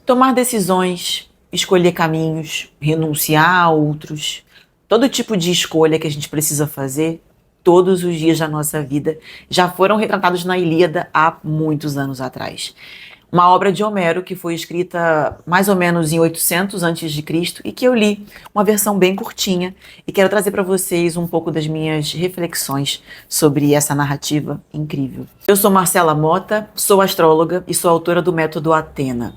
Tomar decisões, escolher caminhos, renunciar a outros, todo tipo de escolha que a gente precisa fazer todos os dias da nossa vida já foram retratados na Ilíada há muitos anos atrás. Uma obra de Homero que foi escrita mais ou menos em 800 a.C. e que eu li uma versão bem curtinha e quero trazer para vocês um pouco das minhas reflexões sobre essa narrativa incrível. Eu sou Marcela Mota, sou astróloga e sou autora do Método Athena.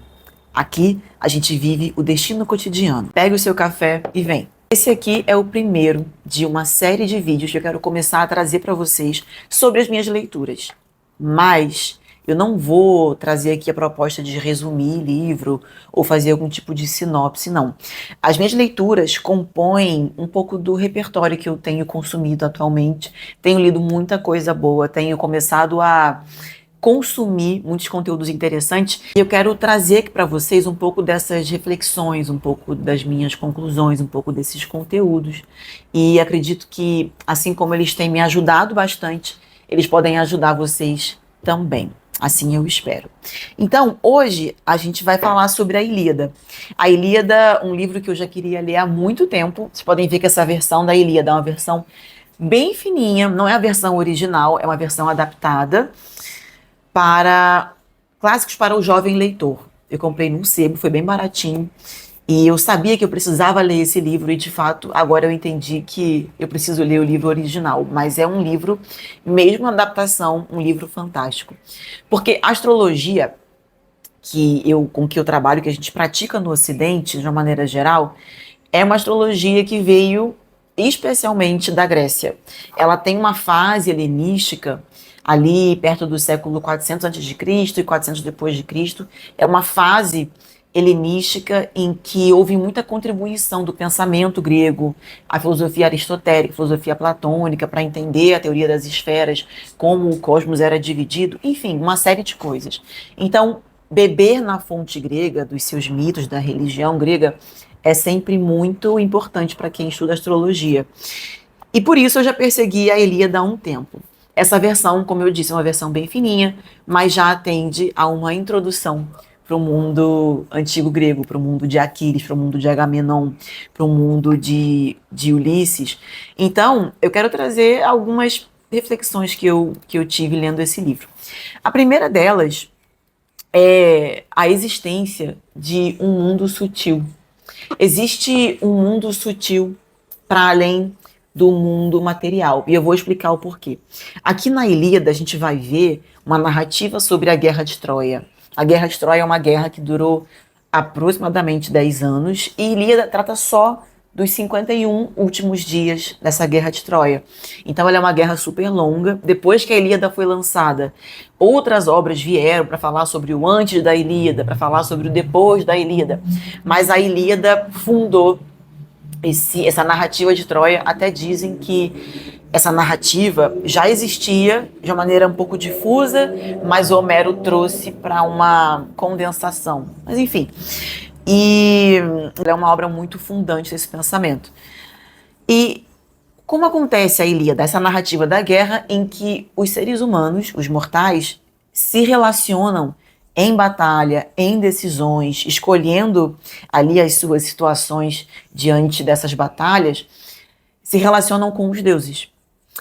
Aqui a gente vive o destino cotidiano. Pegue o seu café e vem. Esse aqui é o primeiro de uma série de vídeos que eu quero começar a trazer para vocês sobre as minhas leituras. Mas eu não vou trazer aqui a proposta de resumir livro ou fazer algum tipo de sinopse, não. As minhas leituras compõem um pouco do repertório que eu tenho consumido atualmente. Tenho lido muita coisa boa, tenho começado a consumir muitos conteúdos interessantes e eu quero trazer aqui para vocês um pouco dessas reflexões, um pouco das minhas conclusões, um pouco desses conteúdos. E acredito que, assim como eles têm me ajudado bastante, eles podem ajudar vocês também. Assim eu espero. Então, hoje a gente vai falar sobre a Ilíada. A Ilíada, um livro que eu já queria ler há muito tempo. Vocês podem ver que essa versão da Ilíada é uma versão bem fininha, não é a versão original, é uma versão adaptada para clássicos para o jovem leitor. Eu comprei num sebo, foi bem baratinho. E eu sabia que eu precisava ler esse livro e, de fato, agora eu entendi que eu preciso ler o livro original. Mas é um livro, mesmo adaptação, um livro fantástico. Porque a astrologia com que eu trabalho, que a gente pratica no Ocidente, de uma maneira geral, é uma astrologia que veio especialmente da Grécia. Ela tem uma fase helenística ali perto do século 400 a.C. e 400 depois de Cristo. É uma fase helenística em que houve muita contribuição do pensamento grego, a filosofia aristotélica, a filosofia platônica, para entender a teoria das esferas, como o cosmos era dividido, enfim, uma série de coisas. Então, beber na fonte grega, dos seus mitos, da religião grega, é sempre muito importante para quem estuda astrologia. E por isso eu já persegui a Ilíada há um tempo. Essa versão, como eu disse, é uma versão bem fininha, mas já atende a uma introdução para o mundo antigo grego, para o mundo de Aquiles, para o mundo de Agamenon, para o mundo de Ulisses. Então, eu quero trazer algumas reflexões que eu tive lendo esse livro. A primeira delas é a existência de um mundo sutil. Existe um mundo sutil para além do mundo material. E eu vou explicar o porquê. Aqui na Ilíada a gente vai ver uma narrativa sobre a Guerra de Troia. A Guerra de Troia é uma guerra que durou aproximadamente 10 anos e Ilíada trata só dos 51 últimos dias dessa Guerra de Troia. Então ela é uma guerra super longa. Depois que a Ilíada foi lançada, outras obras vieram para falar sobre o antes da Ilíada, para falar sobre o depois da Ilíada. Mas a Ilíada fundou essa narrativa de Troia. Até dizem que essa narrativa já existia de uma maneira um pouco difusa, mas Homero trouxe para uma condensação. Mas enfim, e é uma obra muito fundante desse pensamento. E como acontece a Ilíada, essa narrativa da guerra em que os seres humanos, os mortais, se relacionam em batalha, em decisões, escolhendo ali as suas situações diante dessas batalhas, se relacionam com os deuses.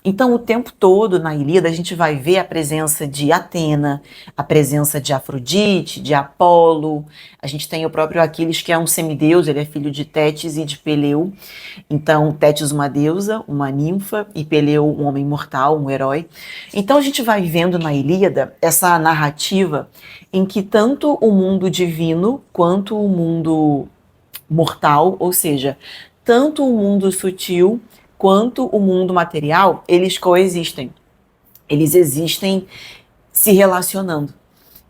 Então, o tempo todo na Ilíada a gente vai ver a presença de Atena, a presença de Afrodite, de Apolo. A gente tem o próprio Aquiles, que é um semideus, ele é filho de Tétis e de Peleu. Então, Tétis uma deusa, uma ninfa, e Peleu um homem mortal, um herói. Então, a gente vai vendo na Ilíada essa narrativa em que tanto o mundo divino quanto o mundo mortal, ou seja, tanto o mundo sutil quanto o mundo material, eles coexistem. Eles existem se relacionando.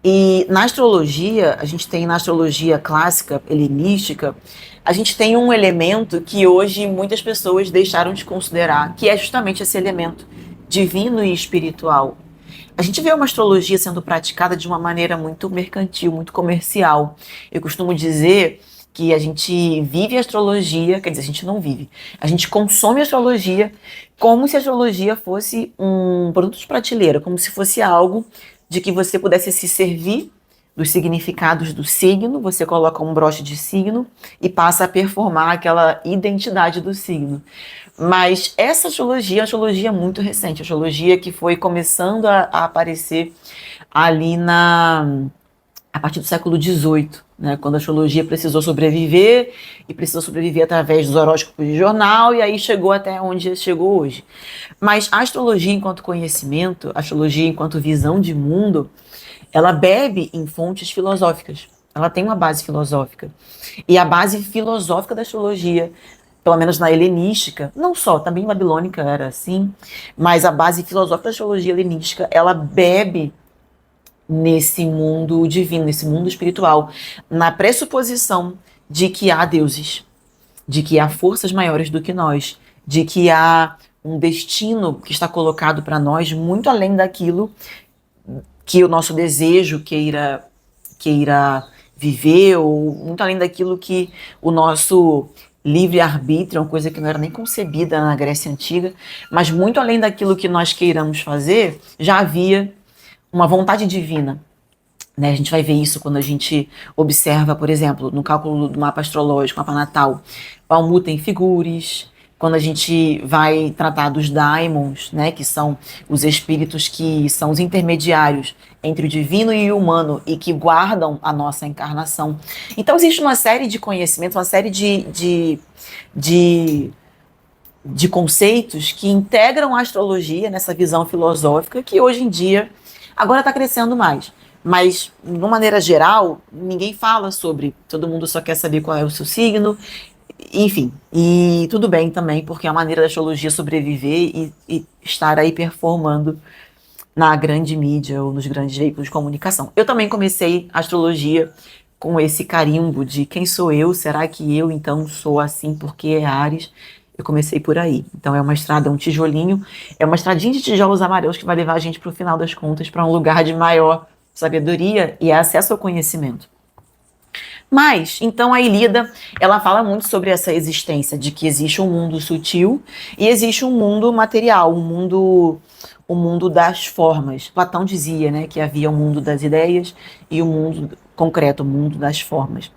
E na astrologia, a gente tem na astrologia clássica, helenística, a gente tem um elemento que hoje muitas pessoas deixaram de considerar, que é justamente esse elemento divino e espiritual. A gente vê uma astrologia sendo praticada de uma maneira muito mercantil, muito comercial. Eu costumo dizer que a gente vive a astrologia, quer dizer, a gente não vive, a gente consome a astrologia como se a astrologia fosse um produto de prateleira, como se fosse algo de que você pudesse se servir dos significados do signo, você coloca um broche de signo e passa a performar aquela identidade do signo. Mas essa astrologia é uma astrologia muito recente, a astrologia que foi começando a aparecer ali a partir do século XVIII, né, quando a astrologia precisou sobreviver, e precisou sobreviver através dos horóscopos de jornal, e aí chegou até onde chegou hoje. Mas a astrologia enquanto conhecimento, a astrologia enquanto visão de mundo, ela bebe em fontes filosóficas. Ela tem uma base filosófica. E a base filosófica da astrologia, pelo menos na helenística, não só, também babilônica era assim, mas a base filosófica da astrologia helenística, ela bebe nesse mundo divino, nesse mundo espiritual, na pressuposição de que há deuses, de que há forças maiores do que nós, de que há um destino que está colocado para nós muito além daquilo que o nosso desejo queira viver, ou muito além daquilo que o nosso livre-arbítrio, uma coisa que não era nem concebida na Grécia Antiga, mas muito além daquilo que nós queiramos fazer, já havia uma vontade divina, né? A gente vai ver isso quando a gente observa, por exemplo, no cálculo do mapa astrológico, mapa natal, Palmuta em Figures, quando a gente vai tratar dos daimons, né, que são os espíritos que são os intermediários entre o divino e o humano e que guardam a nossa encarnação. Então existe uma série de conhecimentos, uma série de conceitos que integram a astrologia nessa visão filosófica que hoje em dia agora está crescendo mais. Mas, de uma maneira geral, ninguém fala sobre. Todo mundo só quer saber qual é o seu signo. Enfim, e tudo bem também, porque é a maneira da astrologia sobreviver e estar aí performando na grande mídia ou nos grandes veículos de comunicação. Eu também comecei a astrologia com esse carimbo de quem sou eu? Será que eu então sou assim porque é Áries? Eu comecei por aí. Então é uma estrada, um tijolinho, é uma estradinha de tijolos amarelos que vai levar a gente para o final das contas para um lugar de maior sabedoria e acesso ao conhecimento. Mas, então a Ilíada, ela fala muito sobre essa existência de que existe um mundo sutil e existe um mundo material, o mundo das formas. Platão dizia, né, que havia o mundo das ideias e o mundo concreto, o mundo das formas.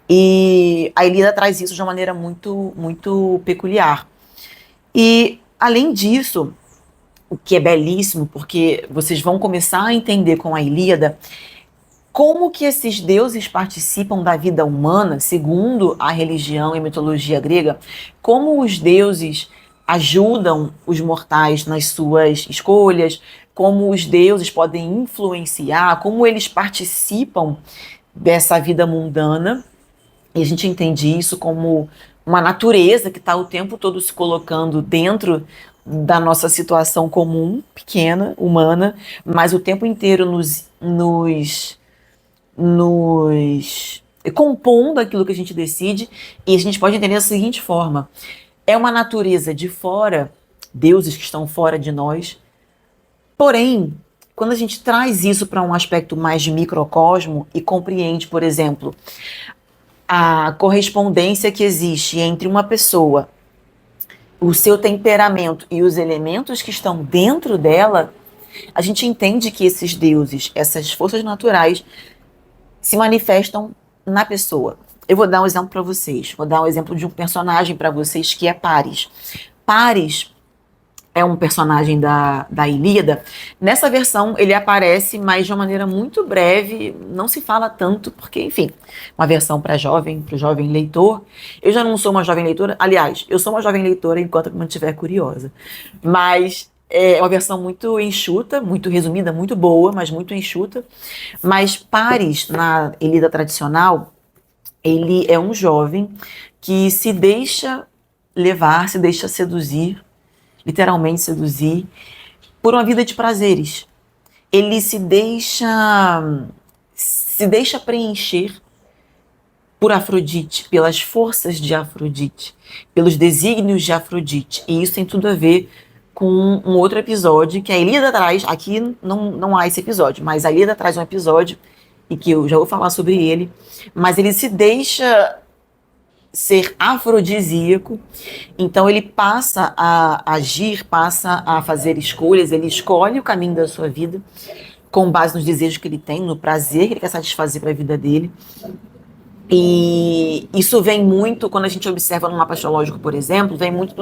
E a Ilíada traz isso de uma maneira muito, muito peculiar. E, além disso, o que é belíssimo, porque vocês vão começar a entender com a Ilíada como que esses deuses participam da vida humana, segundo a religião e mitologia grega, como os deuses ajudam os mortais nas suas escolhas, como os deuses podem influenciar, como eles participam dessa vida mundana. E a gente entende isso como uma natureza que está o tempo todo se colocando dentro da nossa situação comum, pequena, humana, mas o tempo inteiro nos compondo aquilo que a gente decide, e a gente pode entender da seguinte forma: é uma natureza de fora, deuses que estão fora de nós, porém, quando a gente traz isso para um aspecto mais de microcosmo e compreende, por exemplo, a correspondência que existe entre uma pessoa, o seu temperamento e os elementos que estão dentro dela, a gente entende que esses deuses, essas forças naturais, se manifestam na pessoa. Eu vou dar um exemplo para vocês. Vou dar um exemplo de um personagem para vocês que é Paris. Paris é um personagem da Ilíada. Nessa versão ele aparece, mas de uma maneira muito breve, não se fala tanto, porque, enfim, uma versão para o jovem leitor. Eu já não sou uma jovem leitora, aliás, eu sou uma jovem leitora enquanto eu me mantiver curiosa. Mas é uma versão muito enxuta, muito resumida, muito boa, mas muito enxuta. Mas Paris, na Ilíada tradicional, ele é um jovem que se deixa levar, se deixa seduzir, literalmente seduzir, por uma vida de prazeres. Ele se deixa preencher por Afrodite, pelas forças de Afrodite, pelos desígnios de Afrodite. E isso tem tudo a ver com um outro episódio que a Ilíada traz. Aqui não há esse episódio, mas a Ilíada traz um episódio e que eu já vou falar sobre ele. Mas ele se deixa ser afrodisíaco, então ele passa a agir, passa a fazer escolhas, ele escolhe o caminho da sua vida com base nos desejos que ele tem, no prazer que ele quer satisfazer para a vida dele. E isso vem muito, quando a gente observa no mapa astrológico, por exemplo, vem muito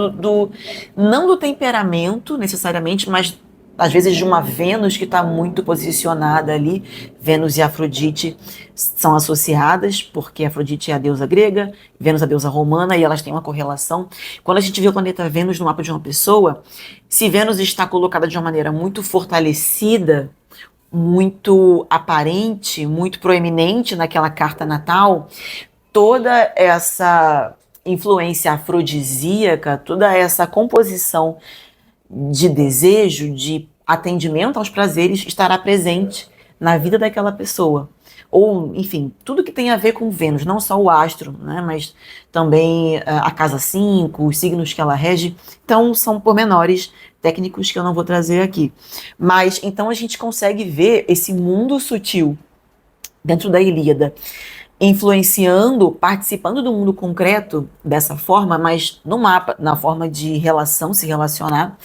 não do temperamento necessariamente, mas às vezes de uma Vênus que está muito posicionada ali. Vênus e Afrodite são associadas, porque Afrodite é a deusa grega, Vênus a deusa romana, e elas têm uma correlação. Quando a gente vê o planeta Vênus no mapa de uma pessoa, se Vênus está colocada de uma maneira muito fortalecida, muito aparente, muito proeminente naquela carta natal, toda essa influência afrodisíaca, toda essa composição de desejo, de atendimento aos prazeres estará presente na vida daquela pessoa. Ou, enfim, tudo que tem a ver com Vênus, não só o astro, né, mas também a casa 5, os signos que ela rege. Então, são pormenores técnicos que eu não vou trazer aqui. Mas, então, a gente consegue ver esse mundo sutil dentro da Ilíada, influenciando, participando do mundo concreto dessa forma, mas no mapa, na forma de relação, se relacionar,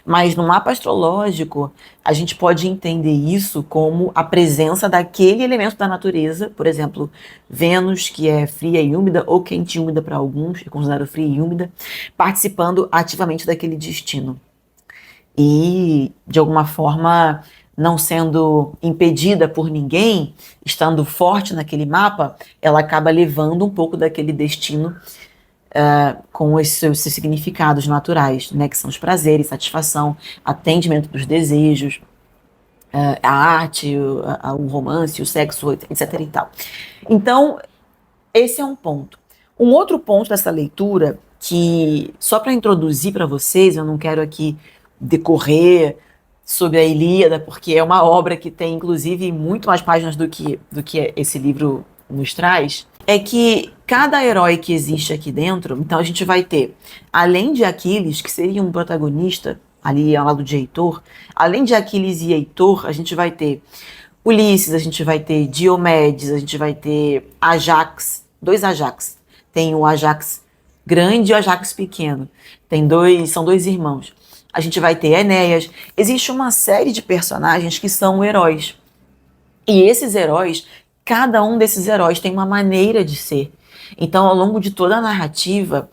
mas no mapa astrológico, a gente pode entender isso como a presença daquele elemento da natureza, por exemplo, Vênus, que é fria e úmida, ou quente e úmida para alguns, é considerado fria e úmida, participando ativamente daquele destino. E, de alguma forma, não sendo impedida por ninguém, estando forte naquele mapa, ela acaba levando um pouco daquele destino com os seus significados naturais, né, que são os prazeres, satisfação, atendimento dos desejos, a arte, o romance, o sexo, etc. e tal. Então, esse é um ponto. Um outro ponto dessa leitura, que só para introduzir para vocês, eu não quero aqui decorrer sobre a Ilíada, porque é uma obra que tem, inclusive, muito mais páginas do que esse livro nos traz, é que cada herói que existe aqui dentro, então a gente vai ter, além de Aquiles, que seria um protagonista, ali ao lado de Heitor, além de Aquiles e Heitor, a gente vai ter Ulisses, a gente vai ter Diomedes, a gente vai ter Ajax, 2 Ajax. Tem o Ajax grande e o Ajax pequeno. São dois irmãos. A gente vai ter Enéas. Existe uma série de personagens que são heróis. E esses heróis, cada um desses heróis tem uma maneira de ser. Então, ao longo de toda a narrativa,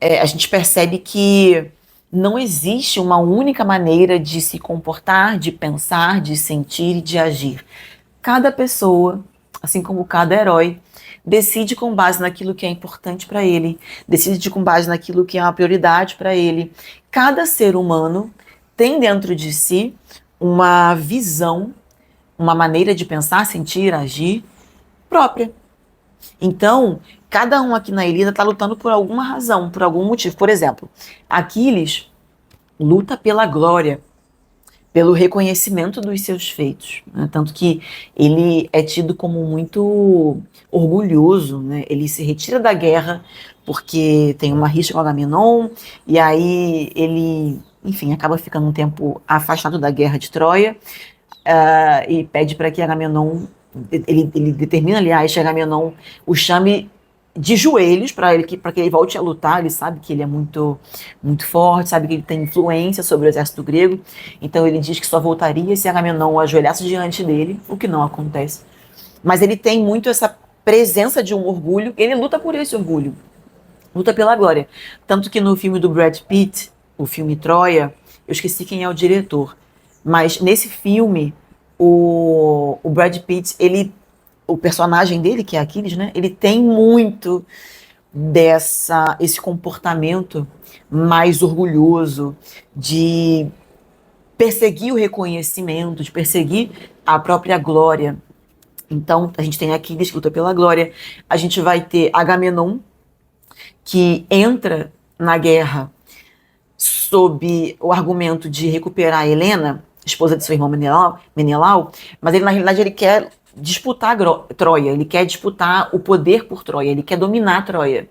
a gente percebe que não existe uma única maneira de se comportar, de pensar, de sentir e de agir. Cada pessoa, assim como cada herói, decide com base naquilo que é importante para ele, decide com base naquilo que é uma prioridade para ele. Cada ser humano tem dentro de si uma visão, uma maneira de pensar, sentir, agir própria. Então, cada um aqui na Ilíada está lutando por alguma razão, por algum motivo. Por exemplo, Aquiles luta pela glória, pelo reconhecimento dos seus feitos, né? Tanto que ele é tido como muito orgulhoso, né? Ele se retira da guerra porque tem uma rixa com Agamenon, e aí ele, enfim, acaba ficando um tempo afastado da guerra de Troia, e pede para que Agamenon, ele determina, aliás, que Agamenon o chame de joelhos para que ele volte a lutar. Ele sabe que ele é muito, muito forte, sabe que ele tem influência sobre o exército grego. Então ele diz que só voltaria se Agamenon o ajoelhasse diante dele, o que não acontece. Mas ele tem muito essa presença de um orgulho, ele luta por esse orgulho, luta pela glória. Tanto que no filme do Brad Pitt, o filme Troia, eu esqueci quem é o diretor, mas nesse filme, o Brad Pitt, o personagem dele, que é Aquiles, né, ele tem muito esse comportamento mais orgulhoso, de perseguir o reconhecimento, de perseguir a própria glória. Então, a gente tem Aquiles que luta pela glória, a gente vai ter Agamenon, que entra na guerra sob o argumento de recuperar a Helena, esposa de seu irmão Menelau, mas ele, na realidade, ele quer disputar Troia, ele quer disputar o poder por Troia, ele quer dominar Troia.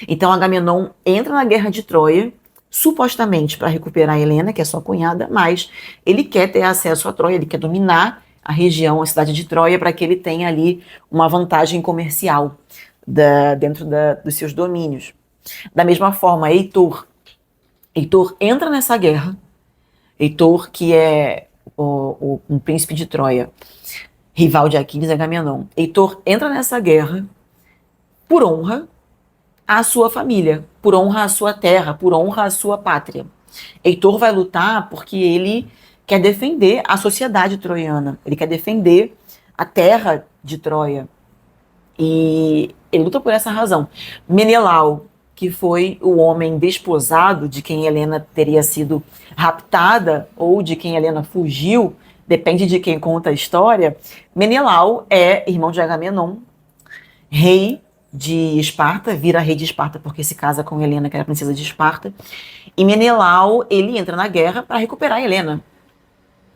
Então Agamenon entra na guerra de Troia, supostamente para recuperar a Helena, que é sua cunhada, mas ele quer ter acesso a Troia, ele quer dominar a região, a cidade de Troia, para que ele tenha ali uma vantagem comercial dentro dos seus domínios. Da mesma forma, Heitor entra nessa guerra. Heitor, que é um príncipe de Troia, rival de Aquiles, Agamenon. Heitor entra nessa guerra por honra à sua família, por honra à sua terra, por honra à sua pátria. Heitor vai lutar porque ele quer defender a sociedade troiana, ele quer defender a terra de Troia. E ele luta por essa razão. Menelau, que foi o homem desposado de quem Helena teria sido raptada ou de quem Helena fugiu, depende de quem conta a história. Menelau é irmão de Agamenon, rei de Esparta, vira rei de Esparta porque se casa com Helena, que era princesa de Esparta. E Menelau, ele entra na guerra para recuperar Helena,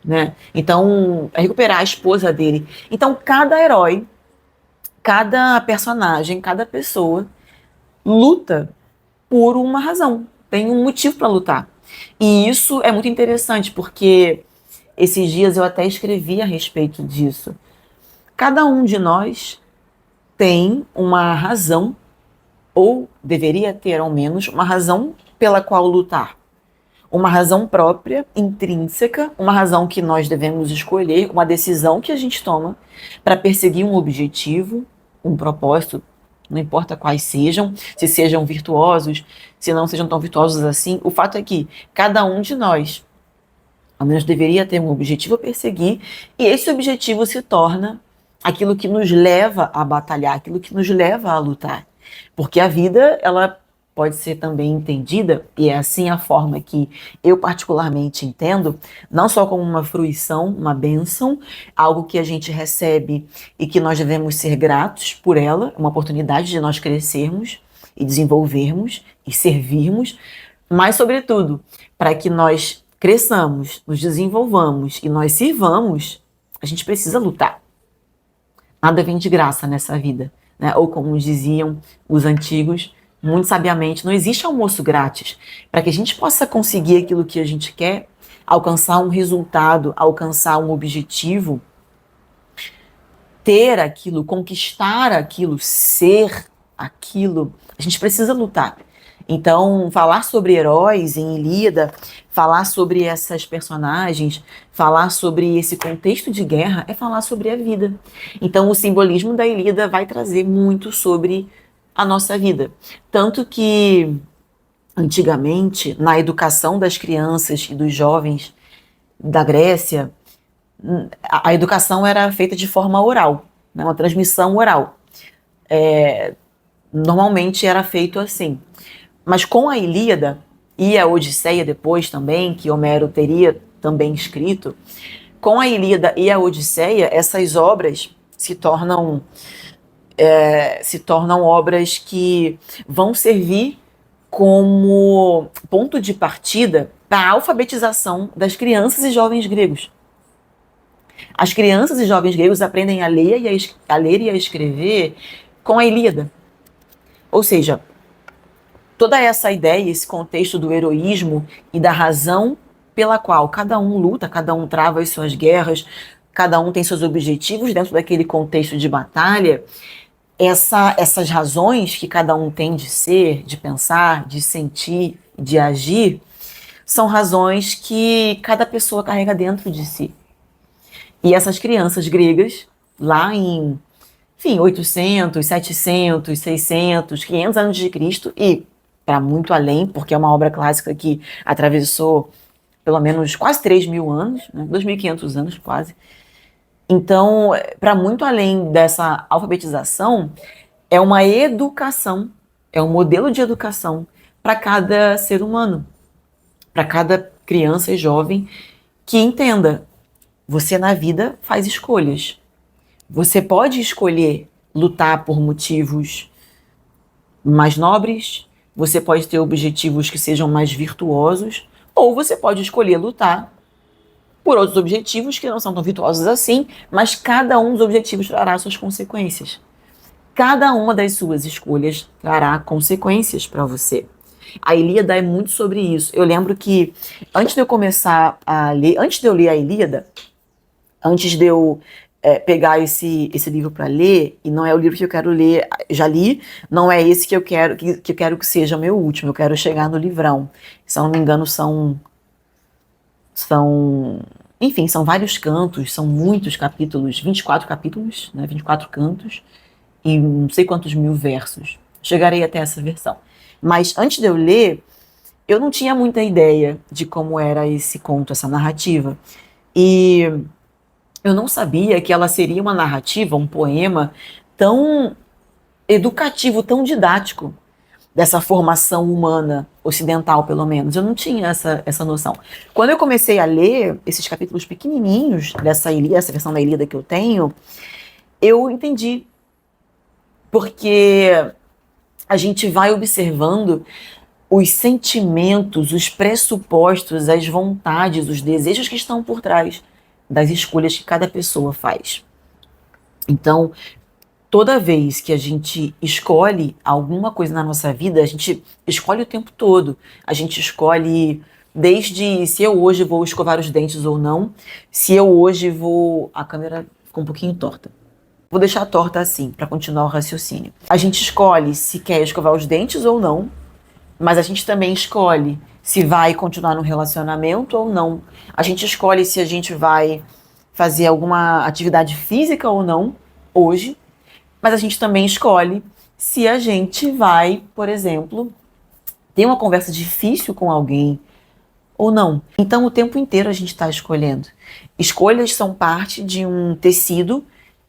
né? Então, recuperar a esposa dele. Então, cada herói, cada personagem, cada pessoa luta por uma razão, tem um motivo para lutar. E isso é muito interessante, porque esses dias eu até escrevi a respeito disso. Cada um de nós tem uma razão, ou deveria ter ao menos, uma razão pela qual lutar. Uma razão própria, intrínseca, uma razão que nós devemos escolher, uma decisão que a gente toma para perseguir um objetivo, um propósito, não importa quais sejam, se sejam virtuosos, se não sejam tão virtuosos assim. O fato é que cada um de nós, ao menos, deveria ter um objetivo a perseguir, e esse objetivo se torna aquilo que nos leva a batalhar, aquilo que nos leva a lutar. Porque a vida, ela pode ser também entendida, e é assim a forma que eu particularmente entendo, não só como uma fruição, uma bênção, algo que a gente recebe e que nós devemos ser gratos por ela, uma oportunidade de nós crescermos e desenvolvermos e servirmos, mas, sobretudo, para que nós cresçamos, nos desenvolvamos e nós sirvamos, a gente precisa lutar. Nada vem de graça nessa vida, né? Ou como diziam os antigos, muito sabiamente, não existe almoço grátis. Para que a gente possa conseguir aquilo que a gente quer, alcançar um resultado, alcançar um objetivo, ter aquilo, conquistar aquilo, ser aquilo, a gente precisa lutar. Então, falar sobre heróis em Ilíada, falar sobre essas personagens, falar sobre esse contexto de guerra, é falar sobre a vida. Então, o simbolismo da Ilíada vai trazer muito sobre a nossa vida. Tanto que, antigamente, na educação das crianças e dos jovens da Grécia, a educação era feita de forma oral, né, uma transmissão oral. Normalmente era feito assim. Mas com a Ilíada e a Odisseia depois também, que Homero teria também escrito, com a Ilíada e a Odisseia, essas obras se tornam obras que vão servir como ponto de partida para a alfabetização das crianças e jovens gregos. As crianças e jovens gregos aprendem a ler e a escrever com a Ilíada. Ou seja, toda essa ideia, esse contexto do heroísmo e da razão pela qual cada um luta, cada um trava as suas guerras, cada um tem seus objetivos dentro daquele contexto de batalha, essas razões que cada um tem de ser, de pensar, de sentir, de agir, são razões que cada pessoa carrega dentro de si. E essas crianças gregas, lá em, enfim, 800, 700, 600, 500 anos de Cristo, e para muito além, porque é uma obra clássica que atravessou pelo menos quase 3.000 anos, né, 2.500 anos quase. Então, para muito além dessa alfabetização, é uma educação, é um modelo de educação para cada ser humano, para cada criança e jovem que entenda, você na vida faz escolhas. Você pode escolher lutar por motivos mais nobres, você pode ter objetivos que sejam mais virtuosos, ou você pode escolher lutar por outros objetivos que não são tão virtuosos assim, mas cada um dos objetivos trará suas consequências. Cada uma das suas escolhas trará consequências para você. A Ilíada é muito sobre isso. Eu lembro que antes de eu começar a ler, antes de eu ler a Ilíada, antes de eu pegar esse livro para ler, e não é o livro que eu quero ler, já li, não é esse que eu quero que seja o meu último, eu quero chegar no livrão. Se eu não me engano, são Enfim, são vários cantos, são muitos capítulos, 24 capítulos, né, 24 cantos, e não sei quantos mil versos. Chegarei até essa versão. Mas antes de eu ler, eu não tinha muita ideia de como era esse conto, essa narrativa. E eu não sabia que ela seria uma narrativa, um poema tão educativo, tão didático dessa formação humana ocidental, pelo menos. Eu não tinha essa noção. Quando eu comecei a ler esses capítulos pequenininhos dessa Ilíada, essa versão da Ilíada que eu tenho, eu entendi. Porque a gente vai observando os sentimentos, os pressupostos, as vontades, os desejos que estão por trás das escolhas que cada pessoa faz. Então, toda vez que a gente escolhe alguma coisa na nossa vida, a gente escolhe o tempo todo. A gente escolhe desde se eu hoje vou escovar os dentes ou não, se eu hoje vou... A câmera ficou um pouquinho torta. Vou deixar torta assim, para continuar o raciocínio. A gente escolhe se quer escovar os dentes ou não, mas a gente também escolhe se vai continuar no relacionamento ou não. A gente escolhe se a gente vai fazer alguma atividade física ou não, hoje. Mas a gente também escolhe se a gente vai, por exemplo, ter uma conversa difícil com alguém ou não. Então, o tempo inteiro a gente está escolhendo. Escolhas são parte de um tecido,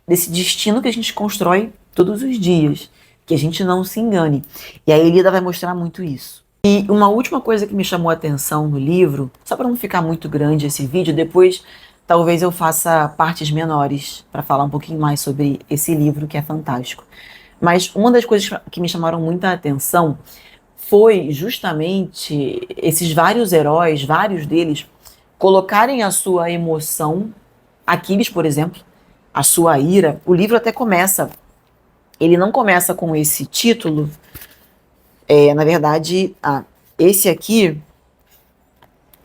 desse destino que a gente constrói todos os dias. Que a gente não se engane. E a Ilíada vai mostrar muito isso. E uma última coisa que me chamou a atenção no livro, só para não ficar muito grande esse vídeo, depois talvez eu faça partes menores para falar um pouquinho mais sobre esse livro que é fantástico. Mas uma das coisas que me chamaram muita atenção foi justamente esses vários heróis, vários deles, colocarem a sua emoção, Aquiles, por exemplo, a sua ira. O livro até começa, ele não começa com esse título, na verdade, esse aqui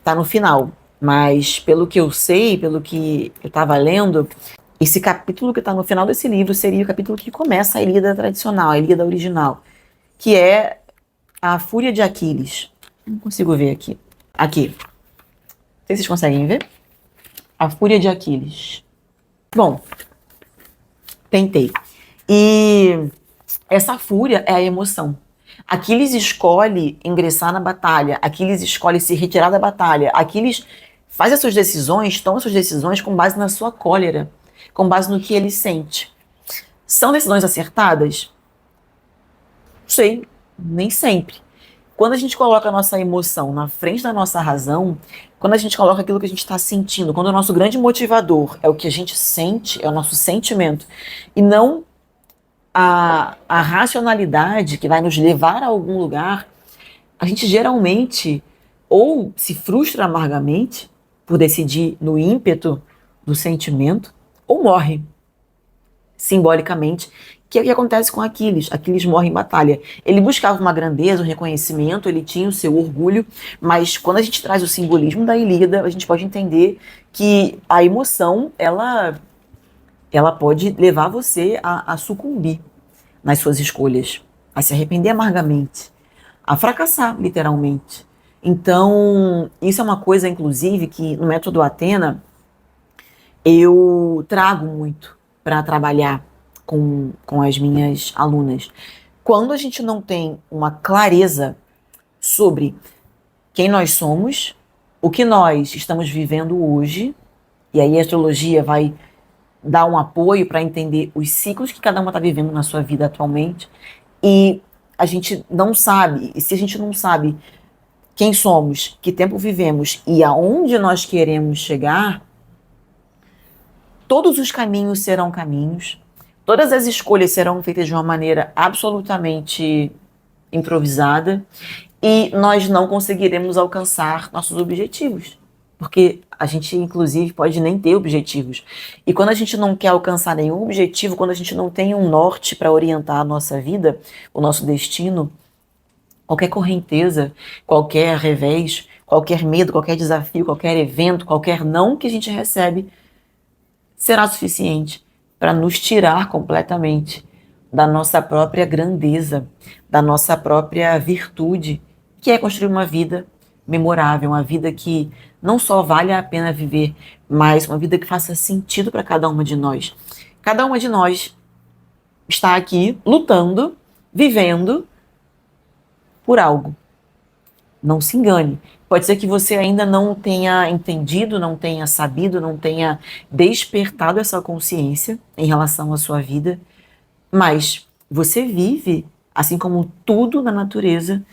tá no final. Mas pelo que eu sei, pelo que eu estava lendo, esse capítulo que está no final desse livro seria o capítulo que começa a Ilíada tradicional, a Ilíada original, que é a Fúria de Aquiles. Não consigo ver aqui. Aqui. Não sei se vocês conseguem ver. A Fúria de Aquiles. Bom, tentei. E essa fúria é a emoção. Aquiles escolhe ingressar na batalha. Aquiles escolhe se retirar da batalha. Aquiles faz as suas decisões, toma as suas decisões com base na sua cólera, com base no que ele sente. São decisões acertadas? Não sei, nem sempre. Quando a gente coloca a nossa emoção na frente da nossa razão, quando a gente coloca aquilo que a gente está sentindo, quando o nosso grande motivador é o que a gente sente, é o nosso sentimento, e não a racionalidade que vai nos levar a algum lugar, a gente geralmente ou se frustra amargamente por decidir no ímpeto do sentimento, ou morre simbolicamente, que é o que acontece com Aquiles. Aquiles morre em batalha. Ele buscava uma grandeza, um reconhecimento, ele tinha o seu orgulho, mas quando a gente traz o simbolismo da Ilíada, a gente pode entender que a emoção, ela pode levar você a sucumbir nas suas escolhas, a se arrepender amargamente, a fracassar, literalmente. Então, isso é uma coisa, inclusive, que no método Athena eu trago muito para trabalhar com as minhas alunas. Quando a gente não tem uma clareza sobre quem nós somos, o que nós estamos vivendo hoje, e aí a astrologia vai dar um apoio para entender os ciclos que cada uma está vivendo na sua vida atualmente, e a gente não sabe, e se a gente não sabe quem somos, que tempo vivemos e aonde nós queremos chegar, todos os caminhos serão caminhos, todas as escolhas serão feitas de uma maneira absolutamente improvisada e nós não conseguiremos alcançar nossos objetivos. Porque a gente, inclusive, pode nem ter objetivos. E quando a gente não quer alcançar nenhum objetivo, quando a gente não tem um norte para orientar a nossa vida, o nosso destino, qualquer correnteza, qualquer revés, qualquer medo, qualquer desafio, qualquer evento, qualquer não que a gente recebe, será suficiente para nos tirar completamente da nossa própria grandeza, da nossa própria virtude, que é construir uma vida memorável, uma vida que não só vale a pena viver, mas uma vida que faça sentido para cada uma de nós. Cada uma de nós está aqui lutando, vivendo por algo. Não se engane. Pode ser que você ainda não tenha entendido, não tenha sabido, não tenha despertado essa consciência em relação à sua vida, mas você vive, assim como tudo na natureza,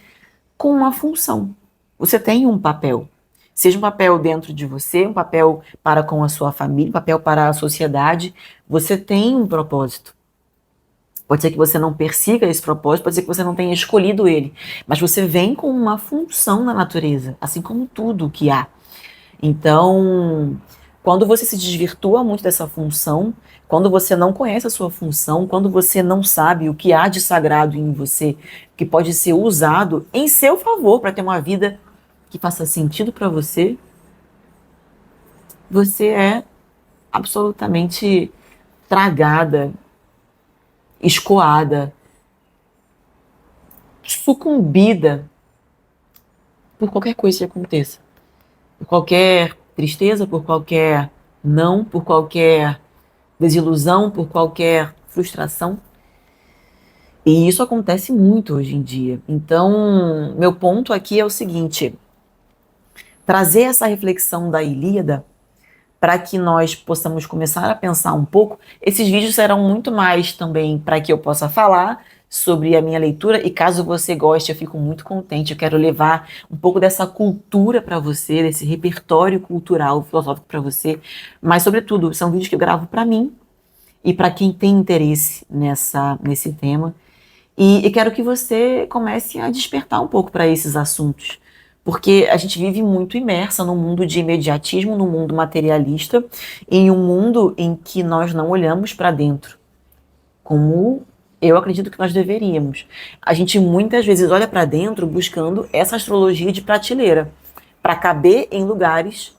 com uma função. Você tem um papel. Seja um papel dentro de você, um papel para com a sua família, um papel para a sociedade. Você tem um propósito. Pode ser que você não persiga esse propósito, pode ser que você não tenha escolhido ele, mas você vem com uma função na natureza, assim como tudo que há. Então, quando você se desvirtua muito dessa função, quando você não conhece a sua função, quando você não sabe o que há de sagrado em você, que pode ser usado em seu favor para ter uma vida que faça sentido para você, você é absolutamente tragada, escoada, sucumbida por qualquer coisa que aconteça. Por qualquer tristeza, por qualquer não, por qualquer desilusão, por qualquer frustração. E isso acontece muito hoje em dia. Então, meu ponto aqui é o seguinte: trazer essa reflexão da Ilíada para que nós possamos começar a pensar um pouco. Esses vídeos serão muito mais também para que eu possa falar sobre a minha leitura, e caso você goste, eu fico muito contente. Eu quero levar um pouco dessa cultura para você, desse repertório cultural, filosófico para você, mas sobretudo são vídeos que eu gravo para mim e para quem tem interesse nesse tema, e quero que você comece a despertar um pouco para esses assuntos, porque a gente vive muito imersa num mundo de imediatismo, num mundo materialista, em um mundo em que nós não olhamos para dentro, como eu acredito que nós deveríamos. A gente muitas vezes olha para dentro buscando essa astrologia de prateleira, para caber em lugares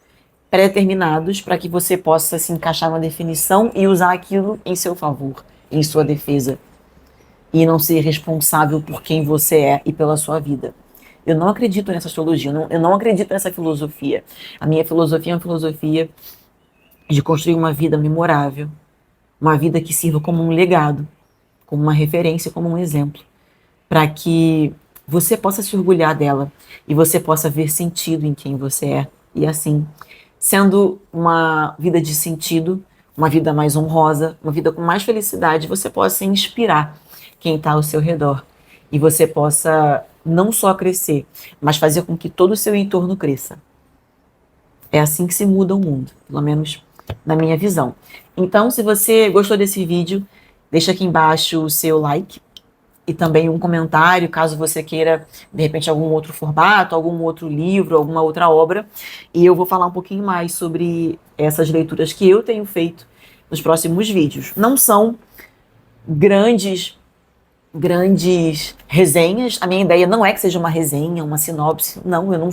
pré-determinados, para que você possa se encaixar na definição e usar aquilo em seu favor, em sua defesa, e não ser responsável por quem você é e pela sua vida. Eu não acredito nessa astrologia, eu não acredito nessa filosofia. A minha filosofia é uma filosofia de construir uma vida memorável, uma vida que sirva como um legado, como uma referência, como um exemplo, para que você possa se orgulhar dela e você possa ver sentido em quem você é. E assim, sendo uma vida de sentido, uma vida mais honrosa, uma vida com mais felicidade, você possa inspirar quem está ao seu redor. E você possa não só crescer, mas fazer com que todo o seu entorno cresça. É assim que se muda o mundo, pelo menos na minha visão. Então, se você gostou desse vídeo, deixa aqui embaixo o seu like e também um comentário, caso você queira, de repente, algum outro formato, algum outro livro, alguma outra obra. E eu vou falar um pouquinho mais sobre essas leituras que eu tenho feito nos próximos vídeos. Não são grandes resenhas. A minha ideia não é que seja uma resenha, uma sinopse. Não, eu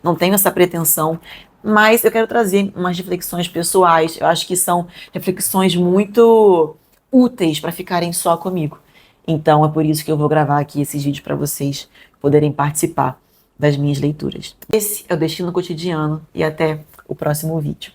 não tenho essa pretensão. Mas eu quero trazer umas reflexões pessoais. Eu acho que são reflexões muito úteis para ficarem só comigo. Então é por isso que eu vou gravar aqui esses vídeos para vocês poderem participar das minhas leituras. Esse é o Destino Cotidiano e até o próximo vídeo.